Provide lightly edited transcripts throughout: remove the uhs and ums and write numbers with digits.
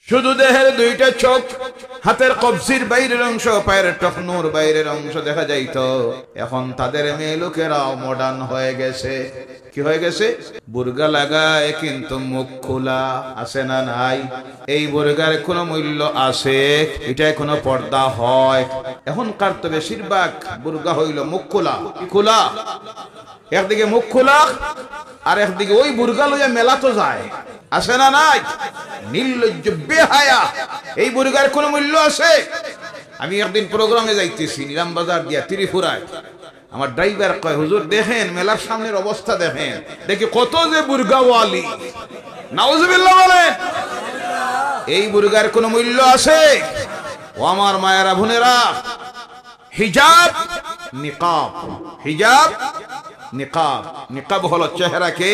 শুধু দেহের দুইটা চোখ, হাতের কবজির বাইরের অংশ, পায়ের টখনুর বাইরের অংশ দেখা যাইতো। এখন তাদের মেয়ে লোকেরাও মডার্ন হয়ে গেছে। কি হয়ে গেছে? বুরকা লাগায় কিন্তু মুখ খোলা। আছে না নাই? এই বুরকার কোনো মূল্য আছে? এটা কোনো পর্দা হয়? এখনকার তো বেশিরভাগ বুরকা হইল মুখ খোলা। কি খোলা? একদিকে মুখ খোলা আর একদিকে ওই বুরকা লইয়া মেলা তো যায়। আছে না নাই? নির্লজ্জ, বেহায়া। এই বুরকার কোনো মূল্য আছে? আমি একদিন প্রোগ্রামে যাইতেছি নিলাম বাজার দিয়া ত্রিপুরায়। আমার ড্রাইভার কয়, হুজুর দেখেন মেলার সামনের অবস্থা দেখেন, দেখি কত যে বুরকাওয়ালি। নাউজুবিল্লাহ বলেন। এই বুরকার কোনো মূল্য আছে? ও আমার মায়েরা বোনেরা, হিজাব নিকাব, হিজাব নিকাব। নিকাব হলো চেহারাকে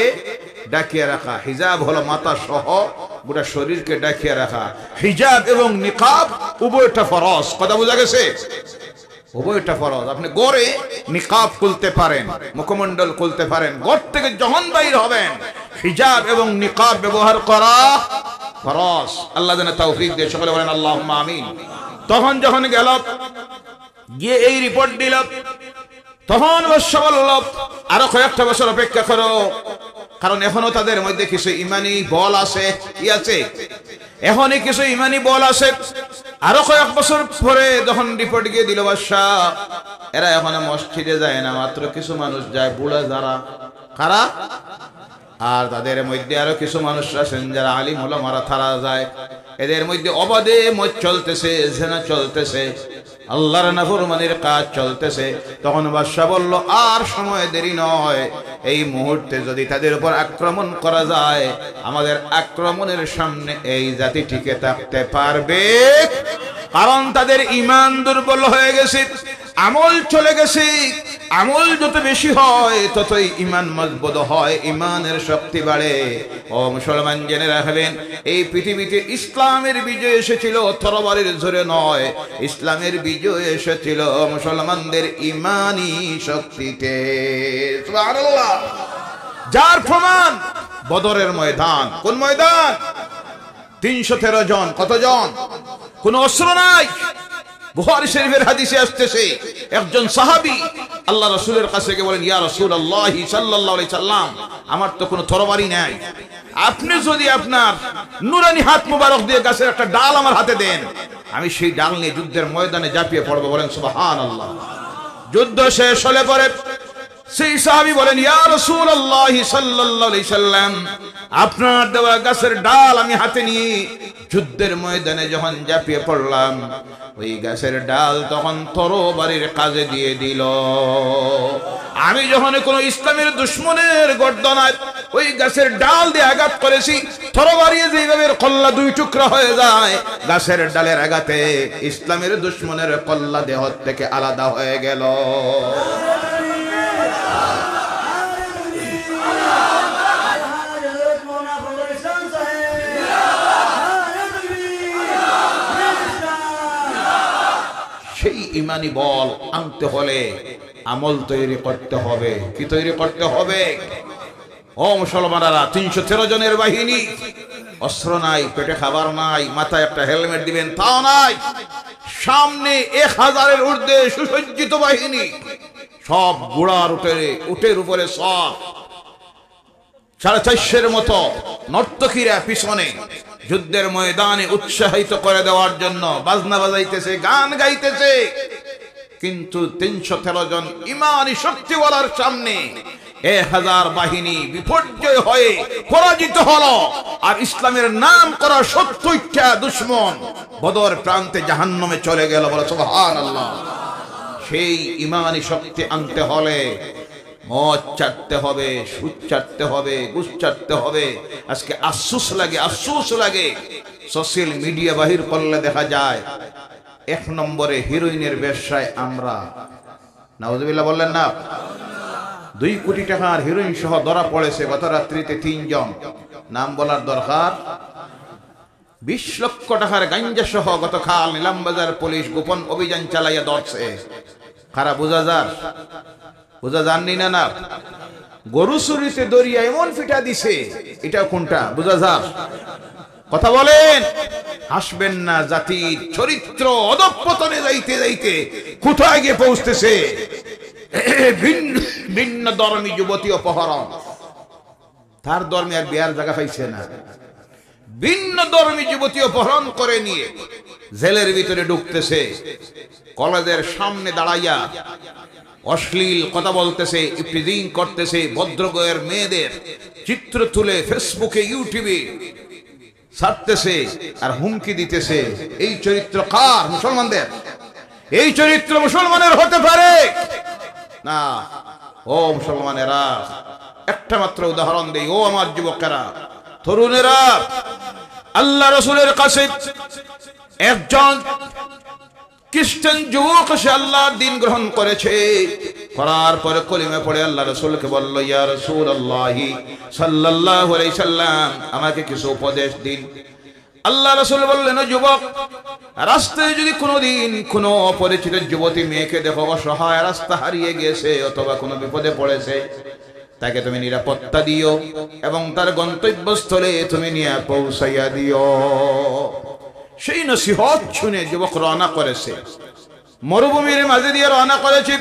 ঢাকিয়ে রাখা, হিজাব হলো মাথা সহ গোটা শরীরকে ঢাকিয়ে রাখা। হিজাব এবং নিকাব উভয়টা ফরজ। কথা বোঝা গেছে? উভয়টা ফরজ। আপনি গড়ে নিকাব খুলতে পারেন, মুখমণ্ডল খুলতে পারেন, ঘর থেকে যখন বাইর হবেন হিজাব এবং নিকাব ব্যবহার করা ফরজ। আল্লাহ যেন তৌফিক দিয়ে। সকলে বলেন আল্লাহুম্মা আমিন। তখন যখন গেল, গিয়ে এই রিপোর্ট দিল, তখন অবশ্য বলল আরো কয়েকটা বছর অপেক্ষা করো, কারণ এখনো তাদের মধ্যে কিছু ইমানি বল আছে। কি আছে? এখনই কিছু ইমানি বল আছে। আরো কয়েক বছর পরে যখন রিপোর্ট গিয়ে দিল বাদশাহ, এরা এখনো মসজিদে যায় না, মাত্র কিছু মানুষ যায়। বুড়া যারা, কারা? আর তাদের মধ্যে আরো কিছু মানুষ আছেন যারা আলিম ওলামারা, তারা যায়। এদের মধ্যে অবাধে মদ চলতেছে, জেনা চলতেছে, আল্লাহর নাফরমানির কাজ চলতেছে। তখন বাদশাহ বলল, আর সময় দেরি নয়, এই মুহূর্তে যদি তাদের উপর আক্রমণ করা যায়, আমাদের আক্রমণের সামনে এই জাতি টিকে থাকতে পারবে, কারণ তাদের ঈমান দুর্বল হয়ে গেছে, আমল চলে গেছে। আমল যত বেশি হয় ততই ঈমান মজবুত হয়, ঈমানের শক্তি বাড়ে। ও মুসলমান, জেনে রাখবেন, এই পৃথিবীতে ইসলামের বিজয় এসেছিল তরবারির জোরে নয়, ইসলামের বিজয় এসেছিল মুসলমানদের ঈমানি শক্তিতে। সুবহানাল্লাহ। যার প্রমাণ বদরের ময়দান। কোন ময়দান? 313 জন। কতজন? কোন অস্ত্র নাই। বুখারী শরীফের হাদিসে আসতেছে, একজন সাহাবী আল্লাহ রাসূলের কাছে গিয়ে বলেন, ইয়া রাসূলুল্লাহ সাল্লাল্লাহু আলাইহি সাল্লাম, আমার তো কোনো তরবারি নাই, আপনি যদি আপনার নুরানি হাত মুবারক দিয়ে গাছের একটা ডাল আমার হাতে দেন, আমি সেই ডাল নিয়ে যুদ্ধের ময়দানে ঝাঁপিয়ে পড়বো। বলেন সুবহানাল্লাহ। যুদ্ধ শেষ হলে পরে সেই সাহাবী বলেন, ইয়া রাসূলুল্লাহ সাল্লাল্লাহু আলাইহি সাল্লাম, আপনার দেওয়া গাছের ডাল আমি হাতে নিয়ে যুদ্ধের ময়দানে যখন ঝাঁপিয়ে পড়লাম, ওই গাছের ডাল তখন তরবারির কাজে দিয়ে দিল। আমি যখন কোনো ইসলামের দুশমনের গর্দনায় ওই গাছের ডাল দিয়ে আঘাত করেছি, তরবারি যেভাবে কল্লা দুই টুকরা হয়ে যায়, গাছের ডালের আঘাতে ইসলামের দুশমনের কল্লা দেহ থেকে আলাদা হয়ে গেল। সেই ইমানি বল আনতে হলে আমল তৈরি করতে হবে। কি তৈরি করতে হবে? ও মুসলমানেরা, 313 জনের বাহিনী, অস্ত্র নাই, পেটে খাবার নাই, মাথায় একটা হেলমেট দিবেন তাও নাই, সামনে 1000-এর ঊর্ধ্বে সুসজ্জিত বাহিনী, সব ঘোড়ার উটের উপরে সব 450-এর মতো নর্তকীরা পিছনে যুদ্ধের ময়দানে উৎসাহিত করে দেওয়ার জন্য বাজনা বাজাইতেছে, গান গাইতেছে। কিন্তু 313 জন ইমানি শক্তিওয়ালার সামনে 1000 বাহিনী বিপর্যয় হয়ে পরাজিত হলো। আর ইসলামের নাম করা 70টা দুশমন বদর প্রান্তে জাহান্নামে চলে গেল। বলে সুবহানাল্লাহ। সেই ইমানি শক্তি আনতে হলে মদ চাটতে হবে, সুদ চাটতে হবে, ঘুষ চাটতে হবে। আজকে আফসোস লাগে, সোশ্যাল মিডিয়া বাহির করলে দেখা যায় 1 নম্বরে হিরোইনের ব্যবসায় আমরা। নাউজুবিল্লাহ বললেন না? 2 কোটি টাকার হিরোইন সহ ধরা পড়েছে গত রাত্রিতে 3 জন। নাম বলার দরকার? 20 লক্ষ টাকার গাঞ্জা সহ গতকাল নিলামবাজার পুলিশ গোপন অভিযান চালাইয়া ধরছে। কারা? বোঝা যাননি না? গরু চুরিতে দরিয়া এমন ফিটা দিছে, এটা কোনটা বোঝা যায়? কথা বলেন। হাসবেন না, জাতির চরিত্র অধঃপতনে যাইতে যাইতে কোথায় গিয়ে পৌঁছতেছে। ভিন্ন ধর্মী যুবতী অপহরণ, তার ধর্মে আর বিয়ার জায়গা পাইছে না, ভিন্ন ধর্মী যুবতী অপহরণ করে নিয়ে জেলের ভিতরে ঢুকতেছে, কলেজের সামনে দাঁড়াইয়া অশ্লীল কথা বলতেছে, ইফটিজিং করতেছে, ভদ্রগয়ের মেয়েদের চিত্র তুলে ফেসবুকে ইউটিউবে ছাড়তেছে আর হুমকি দিতেছে। এই চরিত্র কার? মুসলমানদের। এই চরিত্র মুসলমানের হতে পারে না। ও মুসলমানেরা, একটা মাত্র উদাহরণ দেই। ও আমার যুবকেরা, তরুণেরা, আল্লাহ রাসূলের কাছে একজন খ্রিস্টান যুবক সে আল্লাহর দ্বীন গ্রহণ করেছে, করার পরে কলিমা পড়ে আল্লাহ রাসূলকে বলল, ইয়া রাসূলুল্লাহ সাল্লাল্লাহু আলাইহি সাল্লাম, আমাকে কিছু উপদেশ দিন। আল্লাহ রাসূল বললেন, যুবক, রাস্তায় যদি কোনোদিন কোনো অপরিচিত যুবতী মেয়েকে দেখো, অসহায়, রাস্তা হারিয়ে গেছে অথবা কোনো বিপদে পড়েছে, তাকে তুমি নিরাপত্তা দিও এবং তার গন্তব্যস্থলে তুমি নিয়ে পৌঁছাইয়া দিও। সেই নসিহত শুনে যুবক রওনা করেছে, মরুভূমির মাঝে দিয়ে রওনা করেছে।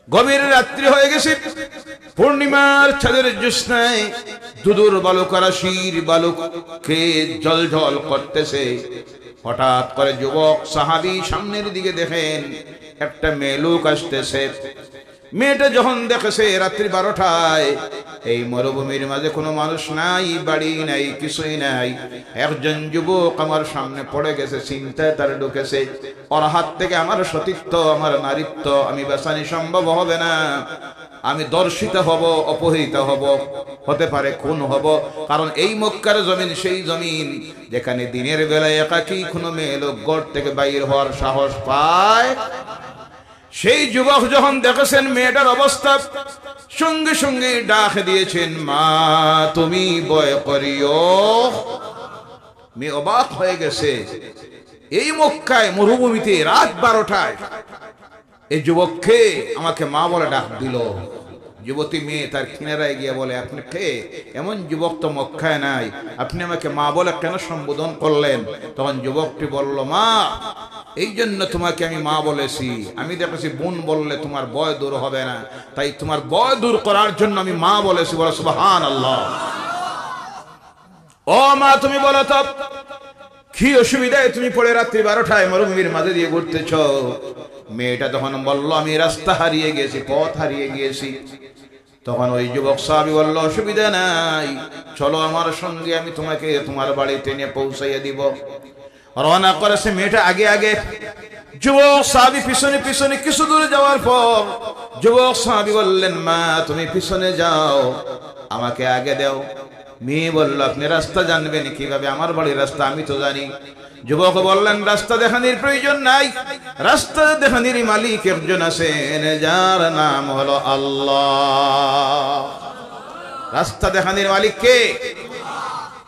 গভীর রাত্রি হয়ে গেছে, পূর্ণিমার চাঁদের জ্যোৎস্নায় দুদুর বালুকারাশির বালুকে জ্বলজ্বল করতেছে। হঠাৎ করে যুবক সাহাবী সামনের দিকে দেখেন একটা মেয়ে লোক আসতেছে। মেয়েটা যখন দেখেছে রাত্রি 12টায়, এই মরুভূমির মাঝে কোনো মানুষ নাই, বাড়ি নাই, কিছুই নাই, একজন যুবক আমার সামনে পড়ে গেছে, চিন্তায় তার ঢুকেছে, ওর হাত থেকে আমার সতীত্ব, আমার নারীত্ব আমি বাঁচানি সম্ভব হবে না, আমি দর্শিত হব, অপহৃত হব, হতে পারে খুন হব। কারণ এই মক্কার জমিন সেই জমিন যেখানে দিনের বেলায় একাকী কোনো মেয়ে লোক ঘর থেকে বাইর হওয়ার সাহস পায়। সেই যুবক যখন দেখেছেন মেয়েটার অবস্থা, সঙ্গে সঙ্গে ডাক দিয়েছেন, মা তুমি ভয় করিও। মেয়ে অবাক হয়ে গেছে, এই মক্কায় মরুভূমিতে রাত 12টায় এই যুবককে আমাকে মা বলে ডাক দিল। যুবতী মেয়ে তার কিনারায় গিয়ে বলে, আপনি কে? এমন যুবক তো মক্কায় নাই, আপনি আমাকে মা বলে কেন সম্বোধন করলেন? তখন যুবকটি বলল, মা এই জন্য তোমাকে আমি মা বলেছি, আমি দেখেছি বোন বললে তোমার ভয় দূর হবে না, তাই তোমার ভয় দূর করার জন্য আমি মা বলেছি। বলো সুবহানাল্লাহ। ও মা, তুমি বলো তো কি অসুবিধায় তুমি পড়ে রাত্রি 12টায় মরুভূমির মাঝে দিয়ে ঘুরতেছ? মেয়েটা তখন বলল, আমি রাস্তা হারিয়ে গেছি, পথ হারিয়ে গিয়েছি। তখন ওই যুবক সাহাবী বলল, অসুবিধা নাই, চলো আমার সঙ্গে, আমি তোমাকে তোমার বাড়িতে নিয়ে পৌঁছাইয়া দিব। রওনা করেছে মেয়েটা আগে আগে, যুবক সাহাবী পিছনে পিছনে। কিছু দূর যাওয়ার পর যুবক সাহাবী বললেন, মা তুমি পিছনে যাও, আমাকে আগে দাও। মেয়ে বলল, আপনি রাস্তা জানবেন কিভাবে? আমার বাড়ির রাস্তা আমি তো জানি। যুবক বললেন, রাস্তা দেখানির প্রয়োজন নাই, রাস্তা দেখানির মালিক একজন আছেন, যার নাম হলো আল্লাহ। রাস্তা দেখানির মালিক কে?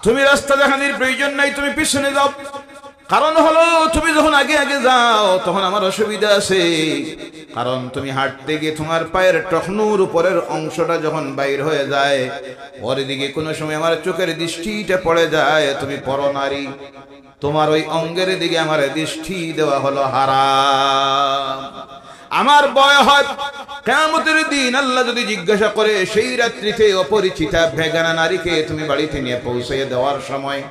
তুমি রাস্তা দেখানির প্রয়োজন নাই, তুমি পিছনে যাও। কারণ হলো তুমি যখন আগে আগে যাও তখন আমার অসুবিধা আছে, কারণ তুমি হাঁটতে গিয়ে তোমার পায়ের টখনুর উপরের অংশটা যখন বাইর হয়ে যায়, ওর দিকে কোনো সময় আমার চোখের দৃষ্টিটা পড়ে যায়, তুমি পরনারী, তোমার ওই অঙ্গের দিকে আমার দৃষ্টি দেওয়া হলো হারাম। আমার ভয় হয় কিয়ামতের দিন আল্লাহ যদি জিজ্ঞাসা করে, সেই রাত্রিতে অপরিচিতা বেগানা নারীকে তুমি বাড়িতে নিয়ে পৌঁছে দেওয়ার সময়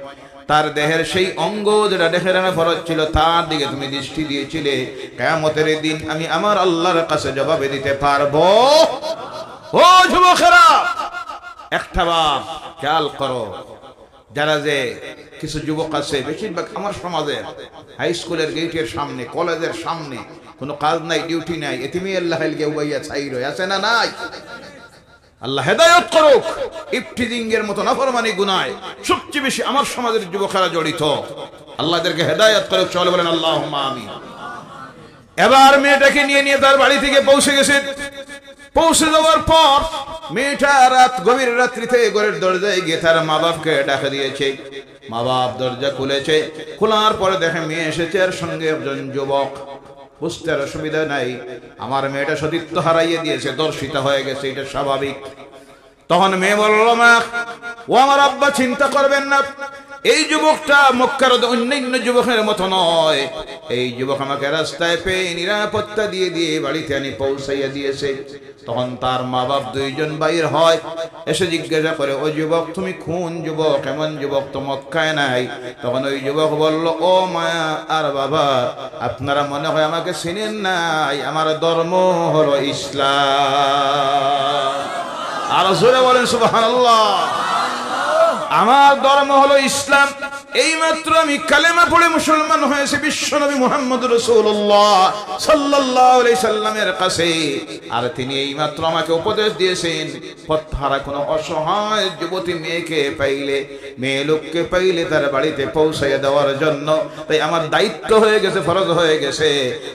তার দেহের সেই অঙ্গ যেটা দেখানো ফরজ ছিল তার দিকে তুমি দৃষ্টি দিয়েছিলে, কিয়ামতের দিন আমি আমার আল্লাহর কাছে জবাব দিতে পারবো? ও যুবকেরা, একটা বার খেয়াল করো, যারা যে কিছু যুবক আছে, বেশিরভাগ আমার সমাজের হাই স্কুলের গেটের সামনে, কলেজের সামনে কোনো কাজ নাই, ডিউটি নাই, এতিমি আল্লাহ উবাইয়া ছাই রয়ে আছে না? নাই। আল্লাহ হেদায়েত করুক। ইফতিজিং এর মতো নাফরমানি গুনায় সবচেয়ে বেশি আমার সমাজের যুবকেরা জড়িত। আল্লাহ এদেরকে হেদায়েত করুক। চলে বলেন আল্লাহুম্মা আমিন। এবার মেয়েটাকে নিয়ে তার বাড়ি থেকে পৌঁছে গেছে। পৌঁছে যাওয়ার পর মেয়েটা গভীর রাত্রিতে ঘরের দরজায় গিয়ে তার মা বাপকে ডাকা দিয়েছে। মা বাপ দরজা খুলেছে, খোলার পরে দেখে মেয়ে এসেছে আর সঙ্গে একজন যুবক। বুঝতে আর অসুবিধা নাই, আমার মেয়েটা সতীত্ব হারাইয়ে দিয়েছে, দর্শিতা হয়ে গেছে, এটা স্বাভাবিক। তখন মেয়ে বলল, মা ও আমার আব্বা চিন্তা করবেন না, এই যুবকটা মক্কার অন্যান্য যুবকের মতো নয়। এই যুবক আমাকে রাস্তায় পেয়ে নিরাপত্তা দিয়ে দিয়ে বাড়িতে আনি পৌঁছাইয়া দিয়েছে। তখন তার মা বাপ দুইজন বাইর হয়, এসে জিজ্ঞাসা করে, ও যুবক তুমি কোন যুবক, এমন যুবক তো মক্কায় নাই। তখন ওই যুবক বলল, ও মায়া আর বাবা, আপনারা মনে হয় আমাকে চিনেন নাই, আমার ধর্ম হলো ইসলাম। আর জোরে বলেন সুবহানাল্লাহ। আমার ধর্ম হলো ইসলাম। এইমাত্র আমি কালেমা পড়ে মুসলমান হয়েছে বিশ্বনবী মুহাম্মদ রাসূলুল্লাহ সাল্লাল্লাহু আলাইহি সাল্লামের কাছে। আর তিনি এইমাত্র আমাকে উপদেশ দিয়েছেন, পথহারা কোনো অসহায় যুবতী মেয়েকে পাইলে, মেয়ে লোককে পাইলে তার বাড়িতে পৌঁছাইয়া দেওয়ার জন্য। তাই আমার দায়িত্ব হয়ে গেছে, ফরজ হয়ে গেছে,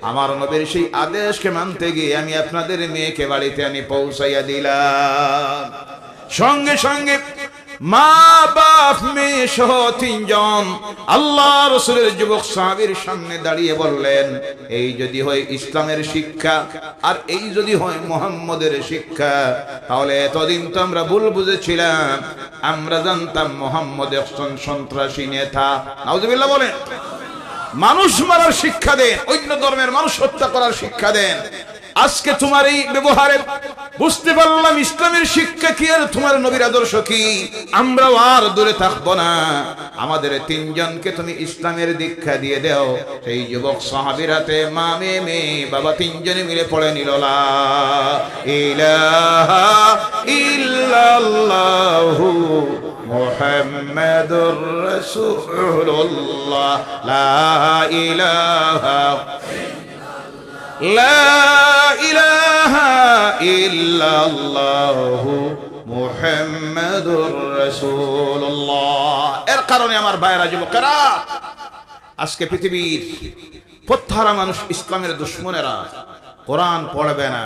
আমার নবীর সেই আদেশকে মানতে গিয়ে আমি আপনাদের মেয়েকে বাড়িতে আনি পৌঁছাইয়া দিলাম। সঙ্গে সঙ্গে মা বাপ মেয়ে সহ তিনজন আল্লাহ রাসূলের যুবক সাহাবীর সামনে দাঁড়িয়ে বললেন, এই যদি হয় ইসলামের শিক্ষা আর এই যদি হয় মুহাম্মদের শিক্ষা, তাহলে এতদিন তো আমরা ভুল বুঝেছিলাম। আমরা জানতাম মুহাম্মদ একজন সন্ত্রাসী নেতা। নাউজুবিল্লাহ বলেন। মানুষ মারার শিক্ষা দেন, অন্য ধর্মের মানুষ হত্যা করার শিক্ষা দেন। আজকে তোমার এই ব্যবহারে বুঝতে পারলাম ইসলামের শিক্ষা কি আর তোমার নবীর আদর্শ কি। আমরাও আর দূরে থাকবো না, আমাদের তিনজনকে তুমি ইসলামের দীক্ষা দিয়ে দাও। সেই যুবক সাহাবীর হাতে মা মেয়ে বাবা তিনজনে মিলে পড়ে নিল, লা ইলাহা ইল্লাল্লাহু মুহাম্মাদুর রাসূলুল্লাহ, লা ইলাহা লা ইলাহা ইল্লাল্লাহু মুহাম্মাদুর রাসূলুল্লাহ। এর কারণে আমার ভাইরা যুবকেরা, আজকে পৃথিবীর পথহারা মানুষ, ইসলামের দুশমনেরা কোরআন পড়বে না,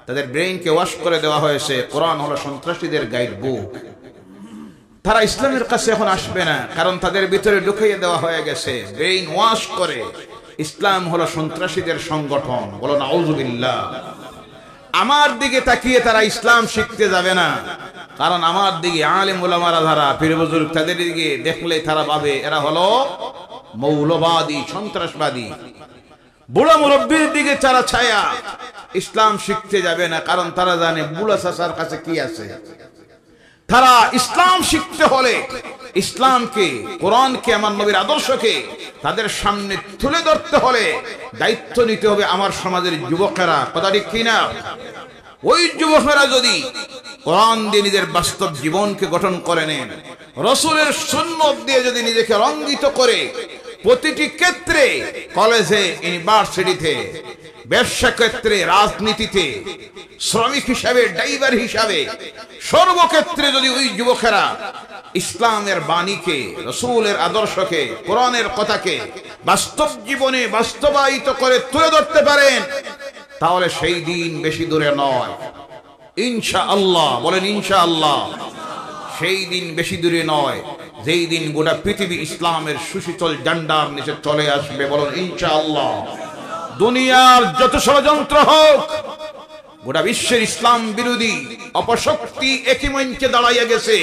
তাদের ব্রেইনকে ওয়াশ করে দেওয়া হয়েছে। কোরআন হলো সন্ত্রাসীদের গাইড বুক। তারা ইসলামের কাছে এখন আসবে না, কারণ তাদের ভিতরে ঢুকিয়ে দেওয়া হয়ে গেছে ব্রেইন ওয়াশ করে ইসলাম হলো সন্ত্রাসীদের সংগঠন। বলো নাউজুবিল্লাহ। আমার দিকে তাকিয়ে তারা ইসলাম শিখতে যাবে না, কারণ আমার দিকে আলেম ওলামারা, যারা পীর বুজুর্গ, তাদের দিকে দেখলে তারা ভাবে এরা হলো মৌলবাদী, সন্ত্রাসবাদী। বুড়া মুরব্বীর দিকে তারা ছায়া, ইসলাম শিখতে যাবে না, কারণ তারা জানে বুড়া চাচার কাছে কি আছে। তারা ইসলাম শিখতে হলে ইসলামকে, কোরআনকে, আমার নবীর আদর্শকে তাদের সামনে তুলে ধরতে হলে দায়িত্ব নিতে হবে আমার সমাজের যুবকেরা। কথা ঠিক কিনা? ওই যুবকেরা যদি কোরআন দিয়ে নিজের বাস্তব জীবনকে গঠন করে নেন, রাসূলের সুন্নাত দিয়ে যদি নিজেকে রঙ্গিত করে, প্রতিটি ক্ষেত্রে, কলেজে, ইউনিভার্সিটিতে, ব্যবসা ক্ষেত্রে, রাজনীতিতে, শ্রমিক হিসাবে, ড্রাইভার হিসাবে, সর্বক্ষেত্রে যদি ওই যুবকেরা ইসলামের বাণীকে, রাসূলের আদর্শকে, কোরআনের কথাকে বাস্তব জীবনে বাস্তবায়িত করে তুলে ধরতে পারেন, তাহলে সেই দিন বেশি দূরে নয়, ইনশাআল্লাহ। বলেন ইনশাআল্লাহ। সেই দিন বেশি দূরে নয় যেই দিন গোটা পৃথিবী ইসলামের সুশীতল ঝান্ডার নিচে চলে আসবে। বলুন ইনশাআল্লাহ। দুনিয়ার যত ষড়যন্ত্র হোক, গোটা বিশ্বের ইসলাম বিরোধী অপশক্তি একই মঞ্চে দাঁড়াইয়া গেছে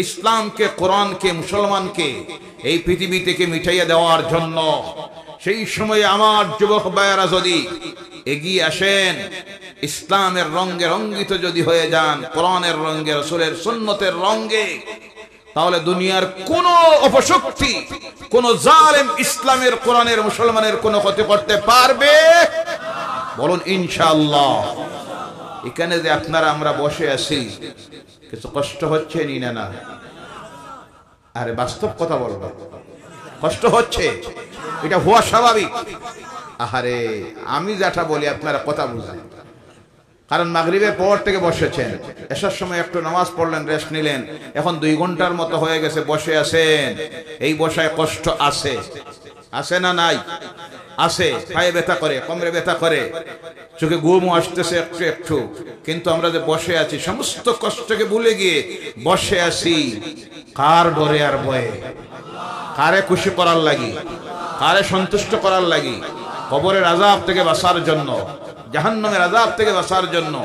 ইসলামকে, কোরআনকে, মুসলমানকে এই পৃথিবী থেকে মিটাইয়া দেওয়ার জন্য। সেই সময় আমার যুবক ভাইয়েরা যদি এগিয়ে আসেন, ইসলামের রঙে রঙ্গিত যদি হয়ে যান, কোরআনের রঙে, রাসূলের সুন্নতের রঙে, তাহলে দুনিয়ার কোন অপশক্তি, কোন জালেম ইসলামের, কোরআনের, মুসলমানের কোনো ক্ষতি করতে পারবে। বলুন ইনশাআল্লাহ। এখানে যে আপনারা আমরা বসে আছি, কিছু কষ্ট হচ্ছে নি? না, আরে বাস্তব কথা বলবো, কষ্ট হচ্ছে, এটা হওয়া স্বাভাবিক। আহারে আমি যেটা বলি আপনারা কথা বুঝেন, কারণ মাগরিবের পর থেকে বসেছেন, এসার সময় একটু নামাজ পড়লেন, রেস্ট নিলেন, এখন 2 ঘন্টার মতো হয়ে গেছে বসে আছেন। এই বসায় কষ্ট আছে, আছে না নাই? আছে। পায়ে ব্যথা করে, কোমরে ব্যথা করে, চোখে ঘুমও আসতেছে একটু একটু, কিন্তু আমরা যে বসে আছি সমস্ত কষ্টকে ভুলে গিয়ে বসে আছি কার ডরে আর ভয়ে? কারে খুশি করার লাগি? কারে সন্তুষ্ট করার লাগি? কবরের আযাব থেকে বাঁচার জন্য, জাহান্নামের আযাব থেকে বাঁচার জন্য,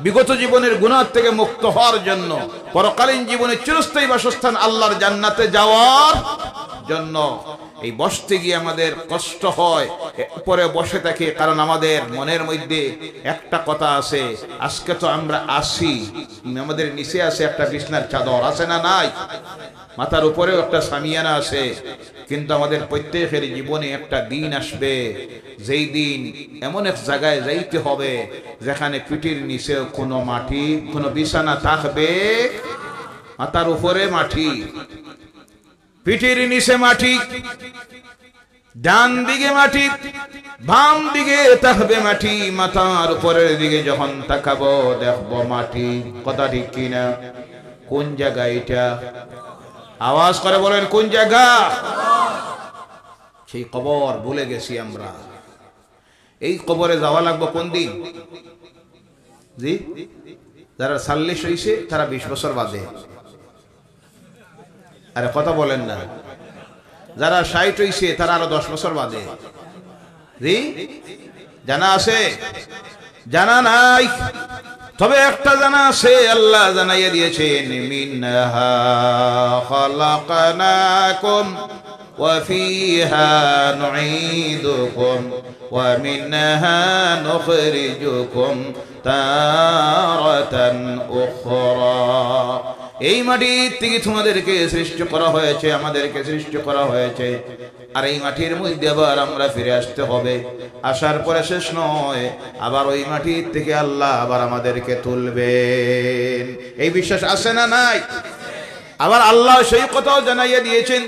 বিগত জীবনের গুনাহ থেকে মুক্ত হওয়ার জন্য, পরকালীন জীবনে চিরস্থায়ী বাসস্থান আল্লাহর জান্নাতে যাওয়ার জন্য। এই বসতে গিয়ে আমাদের কষ্ট হয়, পরে বসে থাকি, কারণ আমাদের মনের মধ্যে একটা কথা আছে, আজকে তো আমরা আসি, আমাদের নিচে আছে একটা বিছনার চাদর, আছে না নাই? মাথার উপরেও একটা সামিয়ানা আছে, কিন্তু আমাদের প্রত্যেকের জীবনে একটা দিন আসবে, যেই দিন এমন এক জায়গায় যাইতে হবে যেখানে পিঠির নিচে কোনো মাটি, কোনো বিছানা থাকবে, মাথার উপরে মাটি, পিঠির নিচে মাটি, ডান দিকে মাটি, বাম দিকে থাকবে মাটি, মাথার উপরের দিকে যখন তাকাবো দেখবো মাটি। কথা ঠিক কিনা? কোন জায়গা এটা? আওয়াজ করে বলেন কোন জায়গা? সেই কবর ভুলে গেছি আমরা। এই কবরে যাওয়া লাগবে কোন দিন? জি, যারা 40 হইছে তারা 20 বছর বাদে। আরে কথা বলেন না। যারা 60 হইছে তারা আরো 10 বছর বাদে। জি, জানা আছে? জানা নাই? তবে একটা জানা আছে, আল্লাহ জানাইয়া দিয়েছেন, মিনহা খালাকনাকুম ওয়া ফিহা নুঈদুকুম ওয়া মিনহা নুখরিজুকুম তারাতান উখরা। এই মাটির থেকে তোমাদেরকে সৃষ্টি করা হয়েছে, আমাদেরকে সৃষ্টি করা হয়েছে, আর এই মাটির মধ্যে আবার আমরা ফিরে আসতে হবে। আসার পরে শেষ নয়, আবার ওই মাটির থেকে আল্লাহ আবার আমাদেরকে তুলবেন। এই বিশ্বাস আছে না নাই? আবার আল্লাহ সেই কথাও জানাইয়া দিয়েছেন,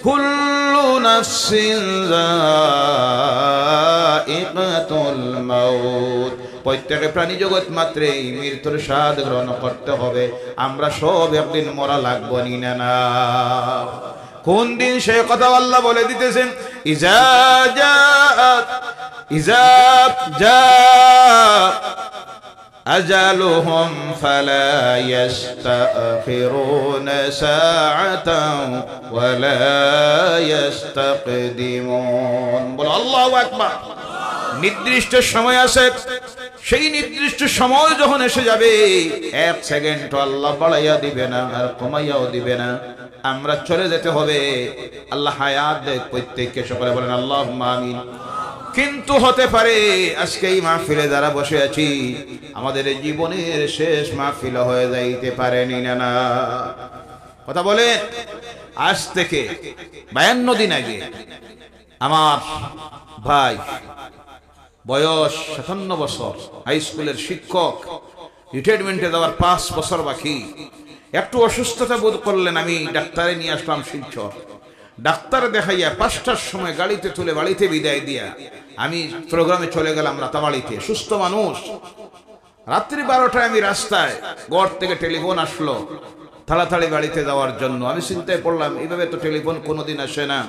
কুল্লু নাফসিন যায়িকাতুল মাউত, প্রত্যেক প্রাণী জগৎ মাত্রই মৃত্যুর স্বাদ গ্রহণ করতে হবে। আমরা সব একদিন মরা লাগবো নি না? কোন দিন সে কথা আল্লাহ বলে দিতেছেন, ইজা জা আজালুহুম ফালা ইস্তাখিরুনা সাআতান ওয়ালা ইস্তাকদিমুন। বলো আল্লাহু আকবার। নির্দিষ্ট সময় আছে, সেই নির্দিষ্ট সময় যখন এসে যাবে, 1 সেকেন্ড আল্লাহ বাড়াইয়া দিবে না আর কমাইয়াও দিবে না, আমরা চলে যেতে হবে। আল্লাহ হায়াত দেখ প্রত্যেককে, সকলে বলেন আল্লাহুম্মা আমিন। কিন্তু হতে পারে আজকে এই মাহফিলে যারা বসে আছি, আমাদের জীবনের শেষ মাহফিল হয়ে যাইতে পারেনি না? কথা বলে। আজ থেকে 52 দিন আগে আমার ভাই, বয়স 57 বছর, হাই স্কুলের শিক্ষক, রিটায়ারমেন্টে যাওয়ার 5 বছর বাকি, একটু অসুস্থতা বোধ করলেন, আমি ডাক্তারে নিয়ে আসলাম শিলচর। ডাক্তার দেখাইয়া 5টার সময় গাড়িতে তুলে বাড়িতে বিদায় দিয়া আমি প্রোগ্রামে চলে গেলাম রাতাবাড়িতে। সুস্থ মানুষ। রাত্রি 12টায় আমি রাস্তায়, গড় থেকে টেলিফোন আসলো তাড়াতাড়ি বাড়িতে যাওয়ার জন্য। আমি চিন্তায় পড়লাম, এইভাবে তো টেলিফোন কোনোদিন আসে না,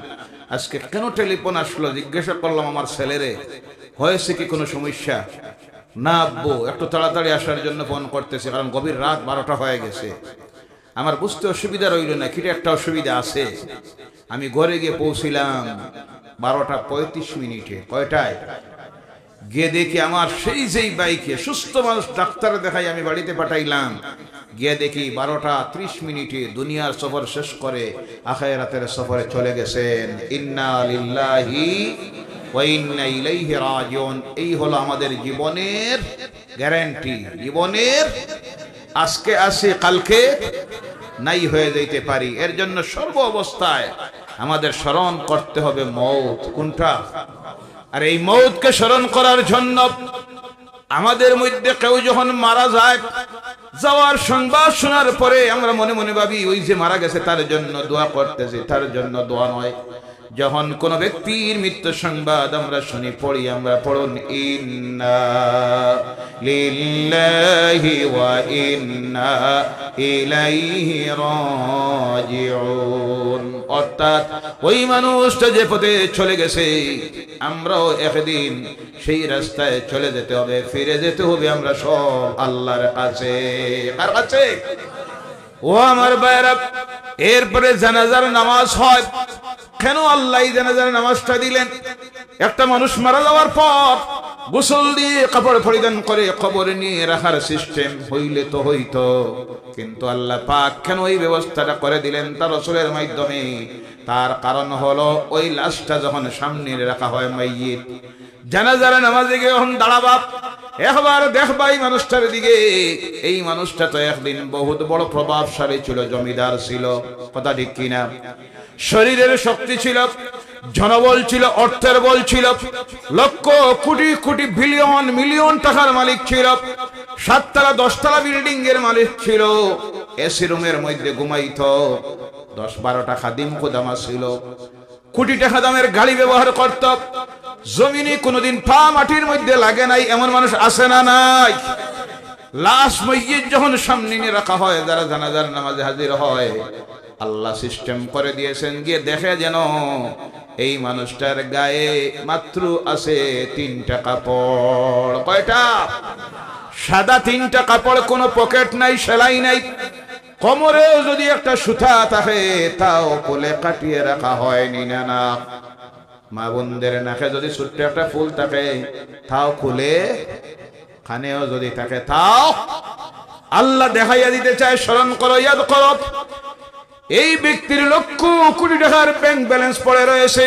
আজকে কেন টেলিফোন আসলো? জিজ্ঞাসা করলাম আমার ছেলেরে, হয়েছে কি কোনো সমস্যা? না আব্বু, একটু তাড়াতাড়ি আসার জন্য ফোন করতেছে, কারণ গভীর রাত 12টা হয়ে গেছে। আমার বুঝতে অসুবিধা রইল না, কিটা একটা অসুবিধা আছে। আমি ঘরে গিয়ে পৌঁছিলাম 12:35। কয়টায় গিয়ে দেখি আমার যেই বাইকে সুস্থ মানুষ ডাক্তার দেখাই আমি বাড়িতে পাঠাইলাম, গিয়ে দেখি 12:30 দুনিয়ার সফর শেষ করে আখিরাতের সফরে চলে গেছেন। ইন্না লিল্লাহি ওয়া ইন্না ইলাইহি রাজিউন। এই হলো আমাদের জীবনের গ্যারান্টি। জীবনের আজকে আসে, কালকে নাই হয়ে যাইতে পারি। এর জন্য সর্ব অবস্থায় আমাদের স্মরণ করতে হবে মৌত। কোনটা? আর এই মৌতকে স্মরণ করার জন্য আমাদের মধ্যে কেউ যখন মারা যায়, যাওয়ার সংবাদ শোনার পরে আমরা মনে মনে ভাবি ওই যে মারা গেছে তার জন্য দোয়া করতেছি, তার জন্য দোয়া নয়। যখন কোন ব্যক্তির মৃত্যু সংবাদ আমরা শুনি, পড়ি, আমরা পড়ুন ইন্না লিল্লাহি ওয়া ইন্না ইলাইহি রাজিউন। অর্থাৎ ওই মানুষটা যে পথে চলে গেছে, আমরাও একদিন সেই রাস্তায় চলে যেতে হবে, ফিরে যেতে হবে আমরা সব আল্লাহর কাছে। কার কাছে? ও আমার ভাইরা, এরপরে জানাজার নামাজ হয়। কেন আল্লাহ জানাজার নামাজটা দিলেন? একটা মানুষ মারা যাওয়ার পর গোসল দিয়ে কাপড় পরিধান করে কবরে নিয়ে রাখার সিস্টেম হইলে তো হইতো, কিন্তু আল্লাহ পাক কেন এই ব্যবস্থাটা করে দিলেন তার রাসূলের মাধ্যমে? তার কারণ হলো ওই লাশটা যখন সামনে রাখা হয় মাইয়িত, জানাজার নামাজে গিয়ে যখন দাঁড়াবা, একবার দেখবা এই মানুষটার দিকে। এই মানুষটা তো একদিন বহুত বড় প্রভাবশালী ছিল, জমিদার ছিল, কথা ঠিক কিনা? শরীরের শক্তি ছিল, জনবল ছিল, অর্থের বল ছিল, লক্ষ কোটি কোটি বিলিয়ন মিলিয়ন টাকার মালিক ছিল, 7 তলা 10 তলা বিল্ডিং এর মালিক ছিল, এসি রুমের মধ্যে ঘুমাইতো, 10-12টা খাদিম খুদামা ছিল, কোটি টাকা দামের গাড়ি ব্যবহার করত, জমিনে কোনোদিন পা মাটির মধ্যে লাগে নাই, এমন মানুষ আছে না নাই? লাশ মাইয়িত যখন সামনে নিয়ে রাখা হয়, যারা জানাজার নামাজে হাজির হয়, আল্লাহ সিস্টেম করে দিয়েছেন গিয়ে দেখে যেন এই মানুষটার গায়ে মাত্র আছে 3টা কাপড়। কয়টা? সাদা 3টা কাপড়, কোনো পকেট নাই, সেলাই নাই। কোমরেও যদি একটা সুতা থাকে তাও কোলে কাটিয়ে রাখা হয়নি। না, মা বোনদের নাকে যদি ছোট্ট একটা ফুল থাকে তাও খুলে, কানেও যদি থাকে তাও। আল্লাহ দেখাইয়া দিতে চায়, স্মরণ করো, ইয়াদ করো। এই ব্যক্তির লক্ষ কোটি টাকার ব্যাংক ব্যালেন্স পড়ে রয়েছে,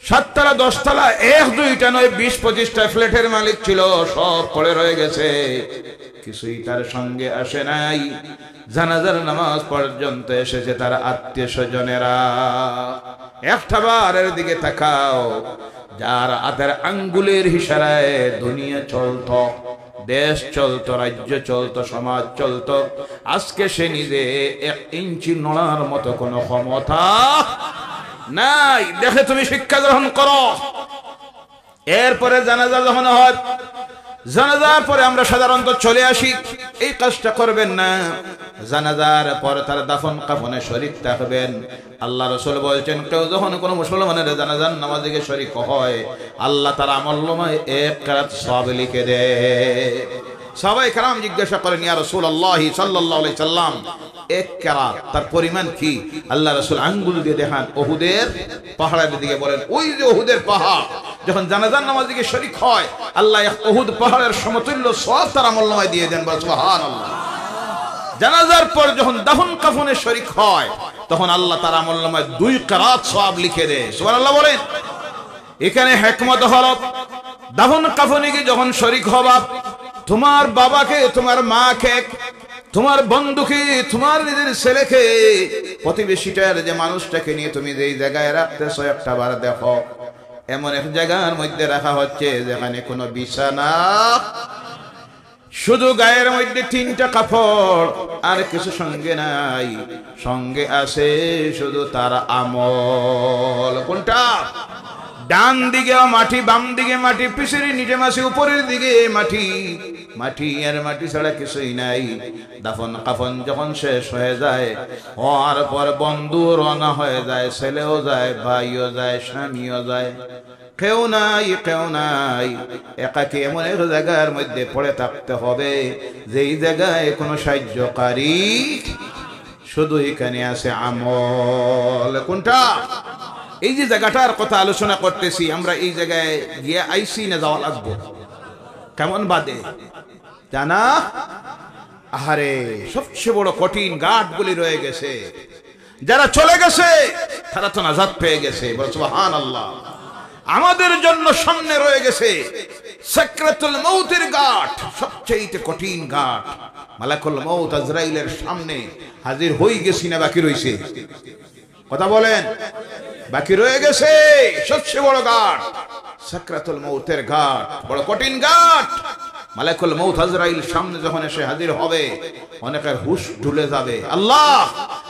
7 তলা 10 তলা 1-2টা নয় 20-25টা ফ্ল্যাটের মালিক ছিল, সব পড়ে রয়ে গেছে, কিছুই তার সঙ্গে আসে নাই। জানাজার নামাজ পর্যন্ত এসেছে তার আত্মীয় স্বজনেরা। একটা বারের দিকে তাকাও, যার হাতের আঙ্গুলের ইশারায় দুনিয়া চলতো, দেশ চলতো, রাজ্য চলতো, সমাজ চলতো, আজকে সে নিজে 1 ইঞ্চি নড়ার মতো কোনো ক্ষমতা নাই। দেখে তুমি শিক্ষা গ্রহণ করো। এরপরে জানাজা যখন হয়, জানাজার পরে আমরা সাধারণত চলে আসি, এই কাজটা করবেন না। জানাজার পরে তার দাফন কাফনে শরীক থাকবেন। আল্লাহ রাসূল বলছেন, কেউ যখন কোনো মুসলমানের জানাজার নামাজে গিয়ে শরীক হয়, আল্লাহ তার আমলনামায় 1 কিরাত সওয়াব লিখে দেয়। সাহাবায়ে কেরাম জিজ্ঞাসা করেন, ইয়া রাসূলুল্লাহ সাল্লাল্লাহু আলাইহি সাল্লাম, 1 কিরাত তার পরিমাণ কি? আল্লাহ রাসূল আঙ্গুল দিয়ে দেখান উহুদের পাহাড়ের দিকে, বলেন, ওই যে উহুদের পাহাড় যখন জানাজার নামাজে গিয়ে শরীক হয়, আল্লাহ উহুদ পাহাড়ের সমতুল্য সওয়াব তার আমলনামায় দিয়ে দেন। বলেন সুবহানাল্লাহ। জানাজার পর যখন দাফন কাফনে শরীক হয়, তখন আল্লাহ তার আমলনামায় 2 কিরাত সওয়াব লিখে দেয়। সুবহানাল্লাহ বলেন। এখানে হিকমত হলো, দাফন কাফনে গিয়ে যখন শরীক হবা, তোমার বাবাকে, তোমার মাকে, তোমার বন্ধুকে, তোমার নিজের ছেলেকে, প্রতিবেশীটার যে মানুষটাকে নিয়ে তুমি যেই জায়গায় রাখতেছো, একটা বার দেখো এমন এক জায়গার মধ্যে রাখা হচ্ছে যেখানে কোনো বিছানা, শুধু গায়ের মধ্যে 3টা কাপড়, আর কিছু সঙ্গে নাই। সঙ্গে আছে শুধু তার আমল। কোনটা? ডান দিকে মাটি, বাম দিকে মাটি, পিছের নিচে মাটি, উপরের দিকে মাটি। মাটি আর মাটি ছাড়া কিছুই নাই। দাফন কাফন যখন শেষ হয়ে যায়, হওয়ার পর বন্ধু রওনা হয়ে যায়, ছেলেও যায়, ভাইও যায়, স্বামীও যায়, কেউ নাই, কেউ নাই। একাকী এমন এক জায়গার মধ্যে পড়ে থাকতে হবে যেই জায়গায় কোনো সাহায্যকারী, শুধু এখানে আছে আমল। কোনটা? এই যে জায়গাটার কথা আলোচনা করতেছি আমরা, এই জায়গায় গিয়ে আইসি না যাওয়া লাগবো? কেমন বাদে জানা? আহারে, সবচেয়ে বড় কঠিন ঘাটগুলি রয়ে গেছে। যারা চলে গেছে তারা তো নাজাত পেয়ে গেছে। বল সুবহানাল্লাহ। আমাদের জন্য সামনে রয়ে গেছে সাকরাতুল মউতের ঘাট, সবচেয়ে কঠিন ঘাট। মালাকুল মউত আজরাইলের সামনে হাজির হয়ে গেছি না বাকি রইছে? কথা বলেন। বাকি রয়ে গেছে সবচেয়ে বড় ঘাট, সাকরাতুল মউতের ঘাট, বড় কঠিন ঘাট। মালাকুল মউত আজরাইল সামনে যখন এসে হাজির হবে, অনেকের হুশ ঢুলে যাবে। আল্লাহ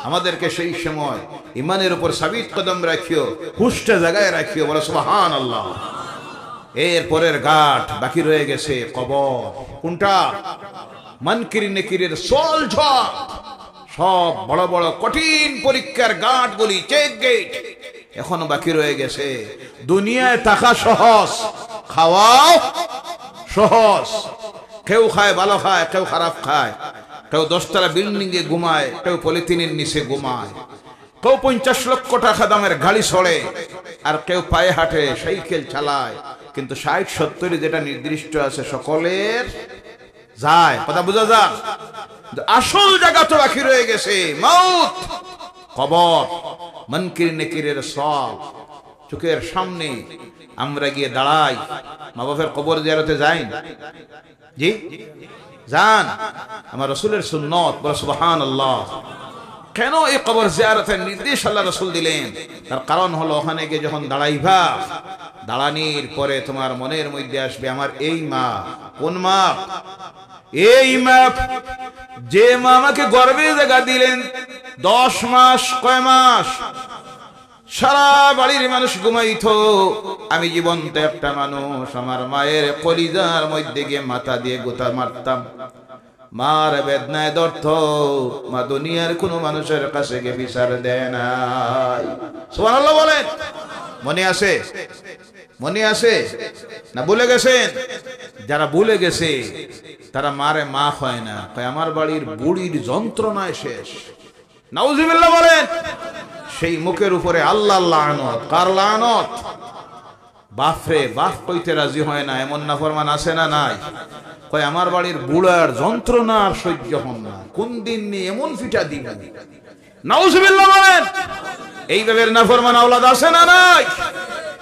আমাদেরকে সেই সময় ইমানের উপর সাবিত কদম রাখিও, হুশটা জায়গায় রাখিও। বলো সুবহানাল্লাহ। এর পরের ঘাট বাকি রয়ে গেছে কবর। কোনটা? মুনকির নেকিরের সোল ঝড়। সব বড় বড় কঠিন পরীক্ষার ঘাটগুলি, চেক গেট, এখনো বাকি রয়ে গেছে। দুনিয়ায় থাকা সহজ, খাওয়াও সহজ। কেউ খায় ভালো খায়, কেউ খারাপ খায়, কেউ 10 তলা বিল্ডিং এ ঘুমায়, কেউ পলিথিনের নিচে ঘুমায়, কেউ 50 লক্ষ টাকা দামের গাড়ি চড়ে, আর কেউ পায়ে হাঁটে, সাইকেল চালায়, কিন্তু 60-70 যেটা নির্দিষ্ট আছে সকলের যায়, কথা বোঝা যায়। আসল জায়গা তো বাকি রয়ে গেছে, মউত, কবর, মুনকির নেকিরের সব চোখের সামনে আমরা গিয়ে দাঁড়াই। মা বাবার কবর জিয়ারতে যাই, জি যান। আমার রাসূলের সুন্নাত, বলে সুবহানাল্লাহ। কেন এই কবর জিয়ারতের নির্দেশ আল্লাহ রাসূল দিলেন? তার কারণ হলো ওখানে গিয়ে যখন দাঁড়াইবা, দাঁড়ানির পরে তোমার মনের মধ্যে আসবে আমার এই মা। কোন মা? এই মা যে মা আমাকে গর্ভে জায়গা দিলেন 10 মাস, কয় মাস সারা বাড়ির মানুষ ঘুমাইতো, আমি জীবন্ত একটা মানুষ, আমার মায়ের কলিজার মধ্যে গিয়ে মাথা দিয়ে গোতা মারতাম, মার বেদনায় দর্থ মা দুনিয়ার কোন মানুষের কাছে গিয়ে বিচার দেয় নাই। সুবহানাল্লাহ বলেন। মনে আছে? মনে আছে না ভুলে গেছেন? যারা ভুলে গেছে তারা মারে মা হয় না, আমার বাড়ির বুড়ির যন্ত্রণায় শেষ। নাউজুবিল্লাহ বলেন। সেই মুখের উপরে আল্লাহ লানত। কার লানত? বাপরে বাপ কইতে রাজি হয় না এমন নাফরমান আছে না নাই? কয় আমার বাড়ির বুড়ার যন্ত্রণা আর সহ্য হন না, কোন দিন নিয়ে এমন ফিটা দিবেন। নাউজুবিল্লাহ বলেন। এইভাবে নাফরমান আওলাদ আছে না নাই?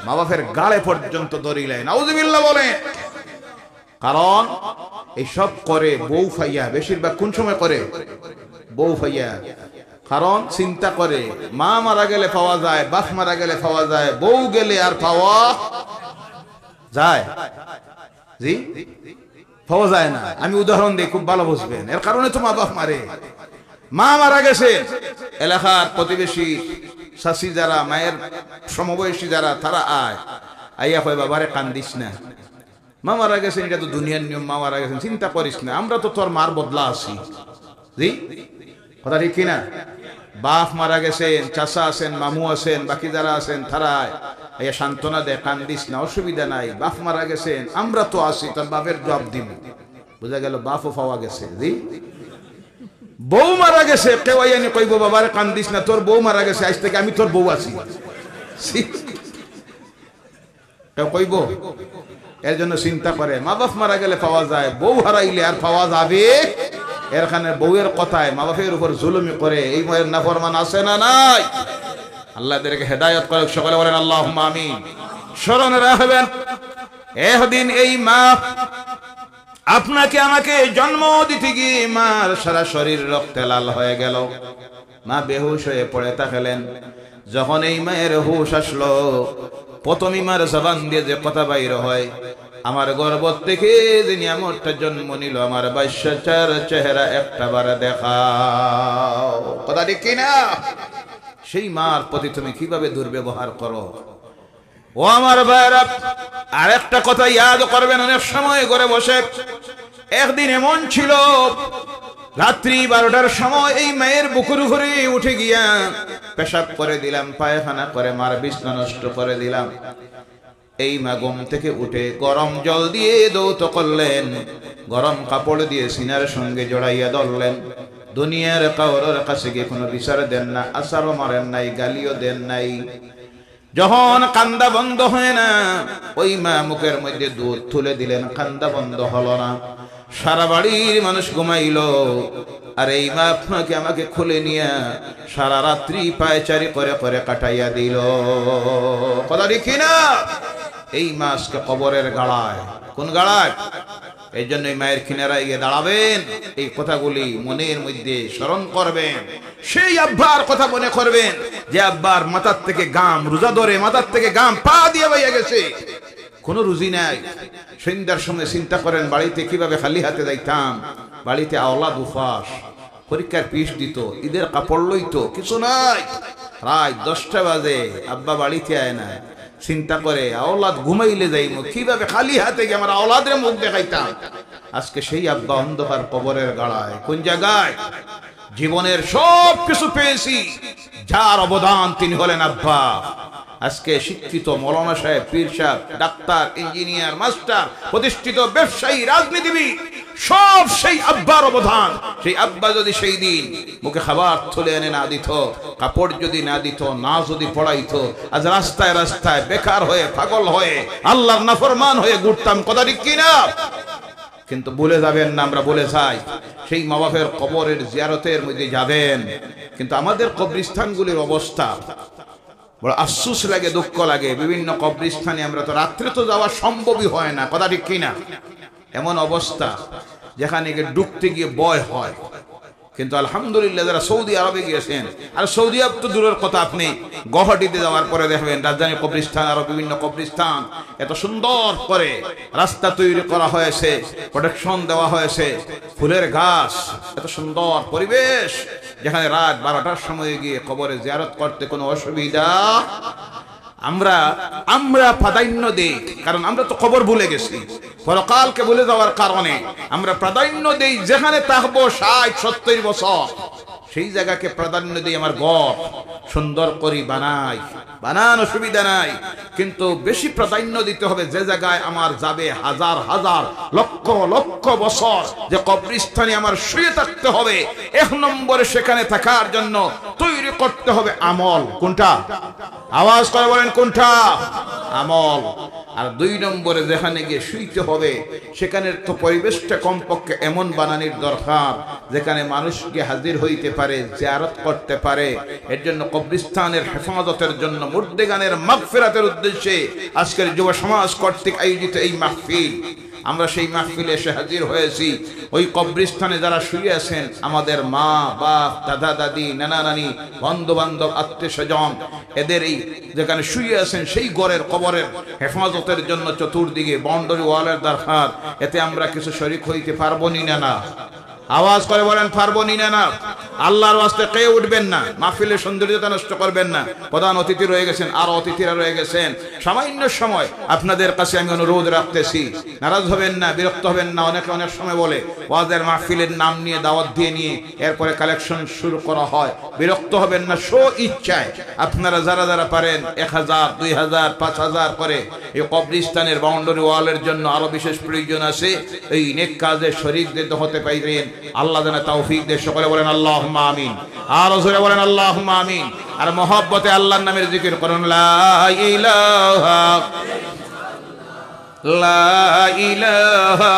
মা বাপের গালে পর্যন্ত দড়িলেন। নাউজুবিল্লাহ বলেন। কারণ এইসব করে বউ ফাইয়া, বেশিরভাগ কোন সময় করে? বউ ফাইয়া। কারণ চিন্তা করে মা মারা গেলে পাওয়া যায়, বাপ মারা গেলে পাওয়া যায়, বউ গেলে আর পাওয়া যায়? জি পাওয়া যায় না। আমি উদাহরণ দিই, খুব ভালো বুঝবেন। এর কারণে তো মা বাপ মারে। মা মারা গেছে, এলাকার প্রতিবেশী শাশি যারা, মায়ের সমবয়সী যারা, তারা আইয়া কয় বাবারে কান্দিস না, মা মারা গেছেন, এটা তো দুনিয়ার নিয়ম, মা মারা গেছেন, চিন্তা করিস না, আমরা তো তোর মার বদলা আছি। জি কথা ঠিক কিনা? বাপ মারা গেছেন, চাচা আছেন, মামু আছেন, বাকি যারা আছেন তারা এই সান্ত্বনা দেয়, কান্দিস না, অসুবিধা নাই, বাপ মারা গেছেন, আমরা তো আছি, তোর বাপের জবাব দিব। বোঝা গেল বাপও পাওয়া গেছে। জি বউ মারা গেছে, কেউ আইয়ানি কইব বাবারে কান্দিস না, তোর বউ মারা গেছে, আজ থেকে আমি তোর বউ আছি, কেউ কইব? এর জন্য চিন্তা করে মা বাপ মারা গেলে পাওয়া যায়, বউ হারাইলে আর পাওয়া যাবে? এরখানে বউয়ের কথায় মা বাপের উপর জুলুমি করে এই মায়ের নাফরমান আছে না নাই? আল্লাহ এদেরকে হেদায়েত করে। সকলে বলেন আল্লাহুম্মা আমিন। স্মরণে রাখবেন, একদিন এই মা আপনাকে আমাকে জন্ম দিতে গিয়ে মার সারা শরীর রক্তে লাল হয়ে গেল, মা বেহুশ হয়ে পড়ে থাকলেন। যখন এই মায়ের হুশ আসলো, প্রথমে মার জবান দিয়ে যে কথা বাইর হয়, আমার গর্ভ থেকে যে নিয়ামতটা জন্ম নিল, আমার বাচ্চাটার চেহারা একটা বার দেখাও। কথা ঠিক কিনা? সেই মার প্রতি তুমি কিভাবে দুর্ব্যবহার করো। ও আমার ভাইরা, আরেকটা কথা ইয়াদ করবেন, অনেক সময় ঘরে বসে, একদিন এমন ছিল রাত্রি 12টার সময় এই মায়ের বুকের উপরে উঠে গিয়া পেশাব করে দিলাম, পায়খানা করে মার বিছনা নষ্ট করে দিলাম। এই মা ঘুম থেকে উঠে গরম জল দিয়ে দৌত করলেন, গরম কাপড় দিয়ে সিনার সঙ্গে জড়াইয়া ধরলেন। দুনিয়ার কাউরের কাছে গিয়ে কোনো বিচার দেন না, আসারও মারেন নাই, গালিও দেন নাই। যখন কান্দা বন্ধ হয় না, ওই মা মুখের মধ্যে দুধ তুলে দিলেন, কান্দা বন্ধ হলো না। সারা বাড়ির মানুষ ঘুমাইল, আর এই মা আপনাকে আমাকে খুলে নিয়ে সারা রাত্রি পায়চারি করে করে কাটাইয়া দিল। কথা দেখি না? এই মা আজকে কবরের গাড়ায়। কোন গাড়ায়? এই জন্য মায়ের কিনারায় গিয়ে দাঁড়াবেন, এই কথাগুলি মনের মধ্যে স্মরণ করবেন। সেই আব্বার কথা মনে করবেন যে আব্বার মাথার থেকে গাম, রোজা ধরে মাথার থেকে গাম পা দিয়ে বাইয়া গেছে, কোনো রুজি নাই। সন্ধ্যার সময় চিন্তা করেন বাড়িতে কিভাবে খালি হাতে যাইতাম, বাড়িতে আওলাদ উপাস, পরীক্ষার পিস দিত, ঈদের কাপড় লইতো, কিছু নাই। রাত 10টা বাজে, আব্বা বাড়িতে আয় না, চিন্তা করে আওলাদ ঘুমাইলে যাইমু, কিভাবে খালি হাতে গিয়ে আমার আওলাদের মুখ দেখাইতাম। আজকে সেই আব্বা অন্ধকার কবরের গাড়ায়। কোন জায়গায়? জীবনের সব কিছু পেয়েছি, যার অবদান তিনি হলেন আব্বা। আজকে শিক্ষিত মৌলানা সাহেব, পীর সাহেব, ডাক্তার, ইঞ্জিনিয়ার, মাস্টার, প্রতিষ্ঠিত ব্যবসায়ী, রাজনীতিবিদ, সব সেই আব্বার অবদান। সেই আব্বা যদি সেই দিন মুখে খাবার তুলে এনে না দিত, কাপড় যদি না দিত, না যদি পড়াইতো, আজ রাস্তায় রাস্তায় বেকার হয়ে পাগল হয়ে আল্লাহর নাফরমান হয়ে ঘুরতাম, কথা ঠিক কিনা? কিন্তু ভুলে যাবেন না, আমরা বলে যাই সেই মা বাপের কবরের জিয়ারতের মধ্যে যাবেন, কিন্তু আমাদের কবরস্থানগুলির অবস্থা বড় আফসোস লাগে, দুঃখ লাগে। বিভিন্ন কবরস্থানে আমরা তো রাত্রে তো যাওয়া সম্ভবই হয় না, কথা ঠিক কিনা? এমন অবস্থা যেখানে গিয়ে ডুবতে গিয়ে ভয় হয়। কিন্তু আলহামদুলিল্লাহ যারা সৌদি আরবে গিয়েছেন, আর সৌদি আরব তো দূরের কথা, আপনি গুয়াহাটিতে যাওয়ার পরে দেখবেন রাজধানী কবরস্থান, আরো বিভিন্ন কবরস্থান এত সুন্দর করে রাস্তা তৈরি করা হয়েছে, প্রোটেকশন দেওয়া হয়েছে, ফুলের গাছ, এত সুন্দর পরিবেশ, যেখানে রাত 12টার সময় গিয়ে কবরে জিয়ারত করতে কোনো অসুবিধা। আমরা প্রাধান্য দেই, কারণ আমরা তো কবর ভুলে গেছি। পরকালকে ভুলে যাওয়ার কারণে আমরা প্রাধান্য দেই যেখানে থাকবো 60-70 বছর, সেই জায়গাকে প্রাধান্য দিই। আমার ঘর সুন্দর করে বানান, অসুবিধা নাই, কিন্তু বেশি প্রাধান্য দিতে হবে যে জায়গায় আমার যাবে হাজার হাজার লক্ষ লক্ষ বছর, যে কবরস্থানে আমার শুয়ে থাকতে হবে। 1 নম্বরে সেখানে থাকার জন্য তৈরি করতে হবে আমল। কোনটা? আওয়াজ করে বলেন কোনটা? আমল। আর 2 নম্বরে যেখানে গিয়ে শুইতে হবে সেখানের তো পরিবেশটা কমপক্ষে এমন বানানোর দরকার যেখানে মানুষকে হাজির হইতে পারে, জিয়ারত করতে পারে। এর জন্য কবরস্থানের হেফাজতের জন্য, মুর্দেগানের মাগফিরাতের উদ্দেশ্যে আজকের যুব সমাজ কর্তৃক আয়োজিত এই মাহফিল। আমরা সেই মাহফিলে এসে হাজির হয়েছি। ওই কবরস্থানে যারা শুয়ে আছেন, আমাদের মা বাপ, দাদা দাদি, নানা নানি, বন্ধু বান্ধব, আত্মীয় স্বজন, এদের এই যেখানে শুয়ে আছেন সেই ঘরের কবরের হেফাজতের জন্য চতুর্দিকে বাউন্ডারি ওয়ালের দরকার। এতে আমরা কিছু শরীক হইতে পারবো নি না? আওয়াজ করে বলেন পারবো নি না? আল্লাহর ওয়াস্তে কেউ উঠবেন না, মাহফিলের সৌন্দর্যতা নষ্ট করবেন না। প্রধান অতিথি রয়ে গেছেন, আর অতিথিরা রয়ে গেছেন। সামান্য সময় আপনাদের কাছে আমি অনুরোধ রাখতেছি, নারাজ হবেন না, বিরক্ত হবেন না। অনেকে অনেক সময় বলে ওয়াজের মাহফিলের নাম নিয়ে, দাওয়াত দিয়ে নিয়ে এরপরে কালেকশন শুরু করা হয়। বিরক্ত হবেন না, ইচ্ছায় আপনারা যারা যারা পারেন 1000, 2000, 5000 করে এই কবরস্থানের বাউন্ডারি ওয়ালের জন্য আরো বিশেষ প্রয়োজন আছে। এই নেক কাজে শরীকদের হতে পাইবেন, আল্লাহ যেন তৌফিক দেয়। সকলে বলেন আল্লাহুম্মা আমিন। আর জোরে বলেন আল্লাহুম্মা আমিন। আর মহব্বতে আল্লাহর নামের জিকির করুন, লা ইলাহা